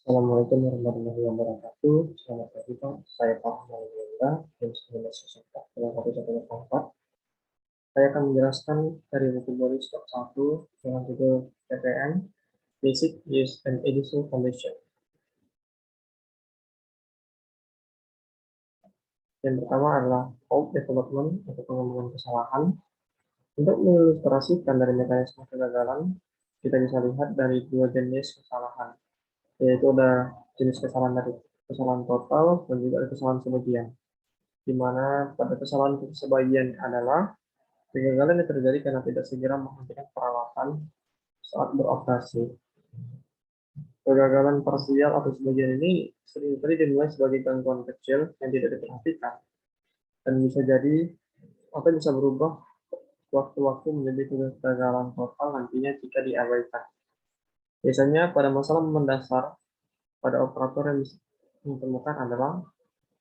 Assalamualaikum warahmatullahi wabarakatuh. Selamat pagi Pak. Saya Pak Maulida, jam 19.04. Saya akan menjelaskan dari buku Boris Stop 1 dengan judul PPM, Basic Use and Edition Foundation. Yang pertama adalah fault development atau pengembangan kesalahan. Untuk mengilustrasikan dari mekanisme kegagalan, kita bisa lihat dari dua jenis kesalahan, yaitu ada jenis kesalahan dari kesalahan total dan juga ada kesalahan sebagian, di mana pada kesalahan sebagian adalah kegagalan yang terjadi karena tidak segera menghentikan peralatan saat beroperasi. Kegagalan parsial atau sebagian ini seringkali dinilai sebagai gangguan kecil yang tidak diperhatikan dan bisa jadi atau bisa berubah waktu-waktu menjadi kegagalan total nantinya jika diabaikan. Biasanya pada masalah mendasar pada operator yang bisa ditemukan adalah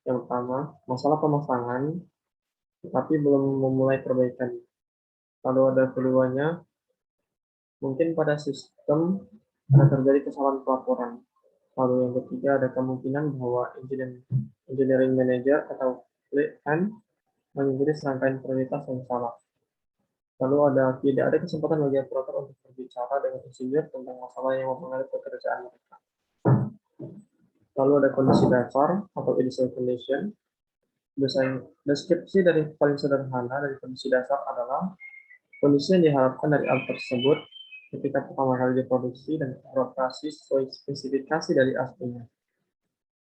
yang pertama, masalah pemasangan tetapi belum memulai perbaikan. Lalu ada keduanya, mungkin pada sistem ada terjadi kesalahan pelaporan. Lalu yang ketiga ada kemungkinan bahwa engineering manager atau PM mengikuti serangkaian prioritas yang salah. Lalu tidak ada kesempatan bagi operator untuk berbicara dengan engineer tentang masalah yang mempengaruhi pekerjaan mereka. Lalu ada kondisi dasar atau initial condition. Deskripsi dari paling sederhana dari kondisi dasar adalah kondisi yang diharapkan dari alat tersebut ketika pertama kali diproduksi dan beroperasi sesuai spesifikasi dari aslinya.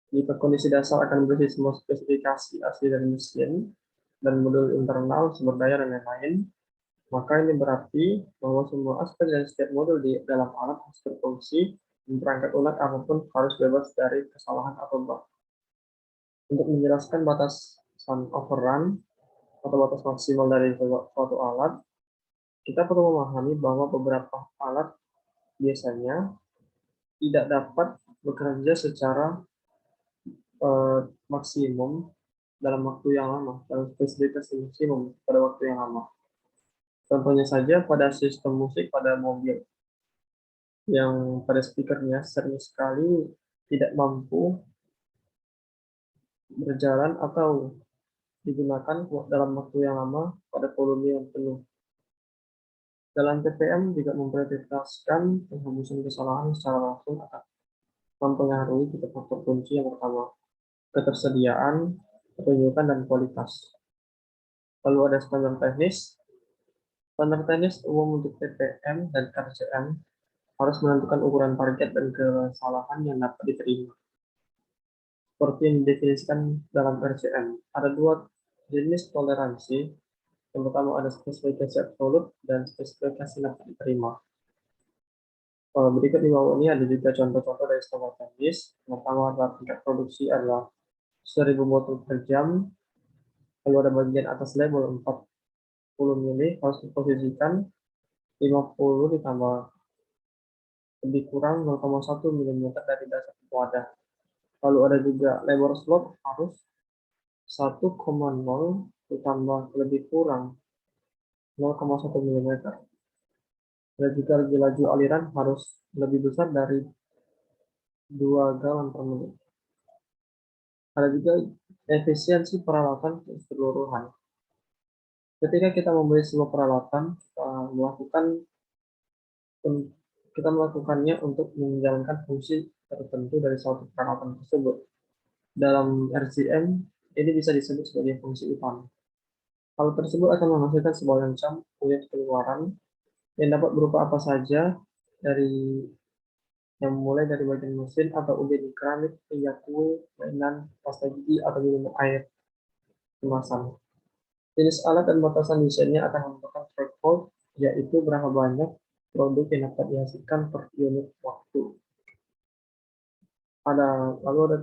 Jika kondisi dasar akan berisi semua spesifikasi asli dari mesin dan modul internal, sumber daya, dan lain-lain, maka ini berarti bahwa semua aspek dari setiap modul di dalam alat harus berfungsi dan perangkat lunak apapun harus bebas dari kesalahan atau bug. Untuk menjelaskan batasan overrun atau batas maksimal dari suatu alat, kita perlu memahami bahwa beberapa alat biasanya tidak dapat bekerja secara maksimum dalam waktu yang lama, dalam spesifikasi maksimum pada waktu yang lama. Contohnya saja pada sistem musik pada mobil, yang pada speakernya sering sekali tidak mampu berjalan atau digunakan dalam waktu yang lama pada volume yang penuh. Dalam PPM juga memprioritaskan penghapusan kesalahan secara langsung akan mempengaruhi tiga faktor kunci. Yang pertama, ketersediaan, ketunjukan, dan kualitas. Lalu ada standar teknis. Standar teknis umum untuk PPM dan RCM harus menentukan ukuran target dan kesalahan yang dapat diterima. Seperti yang didefinisikan dalam RCM, ada dua jenis toleransi. Yang pertama ada spesifikasi absolut dan spesifikasi dapat diterima. Berikut di bawah ini ada juga contoh-contoh dari standar teknis. Yang pertama adalah tingkat produksi adalah 1000 botol per jam. Lalu ada bagian atas label 40 mili harus diposisikan 50 ditambah lebih kurang 0,1 mm dari dasar wadah. Lalu ada juga labor slot harus 1,0 ditambah lebih kurang 0,1 mm. Ada juga laju aliran harus lebih besar dari 2 galon per menit. Ada juga efisiensi peralatan keseluruhan. Ketika kita membeli sebuah peralatan, kita melakukannya untuk menjalankan fungsi tertentu dari suatu peralatan tersebut. Dalam RCM, ini bisa disebut sebagai fungsi utama. Hal tersebut akan menghasilkan sebuah lancang unit keluaran yang dapat berupa apa saja, yang mulai dari bagian mesin atau ubin keramik hingga kue, mainan, pasta gigi, atau minum air kemasan. Jenis alat dan batasan desainnya akan menentukan threshold, yaitu berapa banyak produk yang dapat dihasilkan per unit waktu. Lalu ada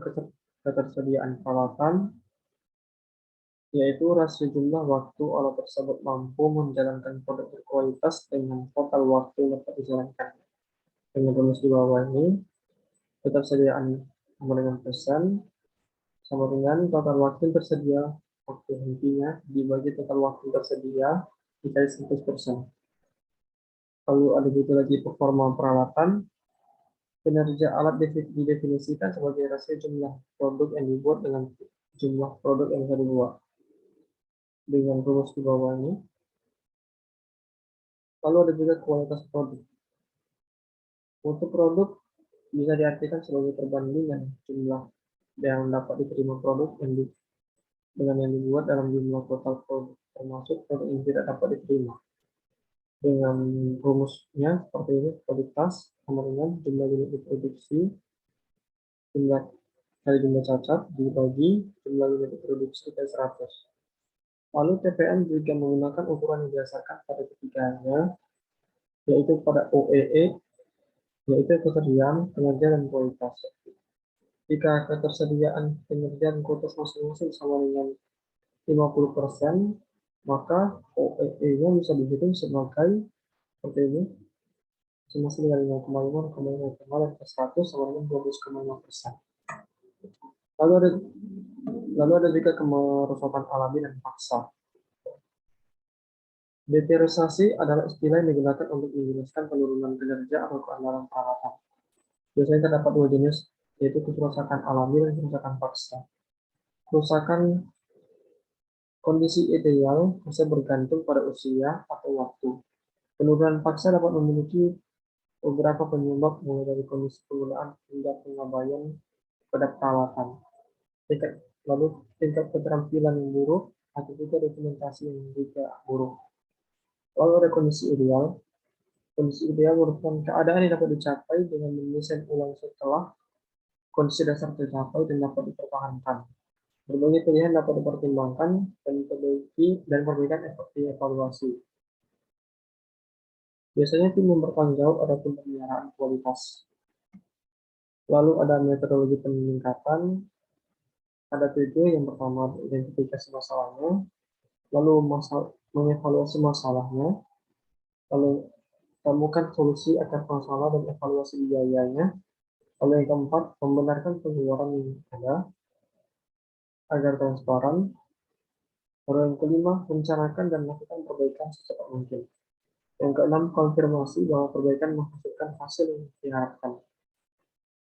ketersediaan peralatan, yaitu rasio jumlah waktu alat tersebut mampu menjalankan produk berkualitas dengan total waktu yang dapat dijalankan. Dengan rumus di bawah ini, ketersediaan sama dengan persen, sama dengan total waktu yang tersedia, waktu hentinya dibagi total waktu tersedia dikali 100%. Lalu ada juga lagi performa peralatan, Kinerja alat didefinisikan sebagai rasio jumlah produk yang dibuat dengan jumlah produk yang bisa dibuat. Dengan rumus di bawah ini. Lalu ada juga kualitas produk. Untuk produk bisa diartikan sebagai perbandingan jumlah yang dapat diterima produk dengan yang dibuat dalam jumlah total produk, termasuk produk yang tidak dapat diterima. Dengan rumusnya seperti ini, kualitas sama dengan jumlah unit diproduksi, jumlah kali jumlah cacat dibagi jumlah unit diproduksi kali 100. Lalu TPM juga menggunakan ukuran yang didasarkan pada ketiganya, yaitu pada OEE, yaitu ketersediaan, kinerja, dan kualitas. Jika ketersediaan, kinerja, dan kualitas masing-masing sama dengan 50%, maka OEE-nya bisa dihitung sebagai seperti ini, masing-masing dengan 5,5, 5,5, dan 100 sama dengan 12,5%. Lalu ada juga kemerosotan alami dan paksa. Deteriorisasi adalah istilah yang digunakan untuk menjelaskan penurunan kinerja atau keandalan peralatan. Biasanya terdapat dua jenis, yaitu kerusakan alami dan kerusakan paksa. Kerusakan kondisi ideal bisa bergantung pada usia atau waktu. Penurunan paksa dapat memiliki beberapa penyebab, mulai dari kondisi penggunaan hingga pengabaian pada peralatan. Lalu tingkat keterampilan yang buruk atau juga dokumentasi yang juga buruk. Lalu ada kondisi ideal. Kondisi ideal merupakan keadaan yang dapat dicapai dengan mendesain ulang setelah kondisi dasar tercapai dan dapat dipertahankan. Berbagai pilihan dapat dipertimbangkan dan diperbaiki dan perbaikan dievaluasi. Biasanya tim yang bertanggung jawab adapun pemeliharaan kualitas. Lalu ada metodologi peningkatan. Ada 7, yang pertama identifikasi masalahnya, lalu mengevaluasi masalahnya, lalu temukan solusi akan masalah dan evaluasi biayanya, lalu yang keempat membenarkan pengeluaran yang ada agar transparan, lalu yang kelima merencanakan dan melakukan perbaikan secepat mungkin, yang keenam konfirmasi bahwa perbaikan menghasilkan hasil yang diharapkan,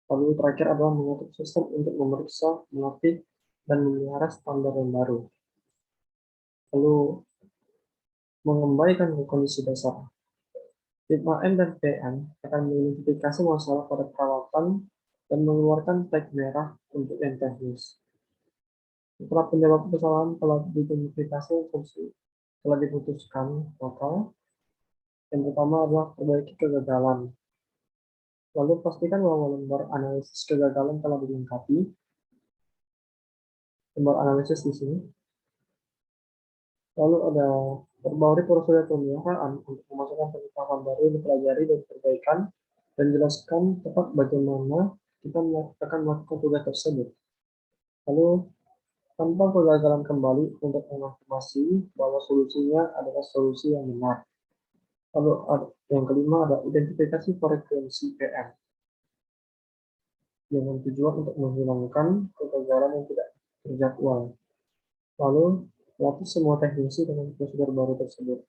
lalu terakhir adalah mengatur sistem untuk memeriksa, melatih, dan memelihara standar yang baru, lalu mengembalikan ke kondisi dasar. Tim AM dan PM akan mengidentifikasi masalah pada peralatan dan mengeluarkan tag merah untuk yang teknis. Setelah penyebab kesalahan telah diidentifikasi, fungsi telah diputuskan total. Yang pertama adalah perbaiki kegagalan. Lalu pastikan bahwa lembar analisis kegagalan telah dilengkapi. Lembar analisis di sini. Lalu ada perbarui prosedur pemeliharaan untuk memasukkan pengetahuan baru yang dipelajari dan perbaikan dan jelaskan tepat bagaimana kita akan melakukan tugas tersebut. Lalu tanpa kegagalan kembali untuk mengonfirmasi bahwa solusinya adalah solusi yang benar. Lalu yang kelima ada identifikasi frekuensi PM dengan tujuan untuk menghilangkan kegagalan yang tidak terjadwal. Lalu latih semua teknisi dengan prosedur baru tersebut.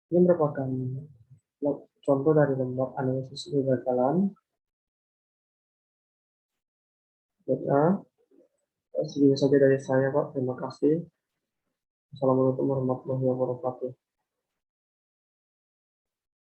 Ini merupakan contoh dari lembar analisis kegagalan. Segitu saja dari saya, Pak. Terima kasih. Assalamualaikum warahmatullahi wabarakatuh.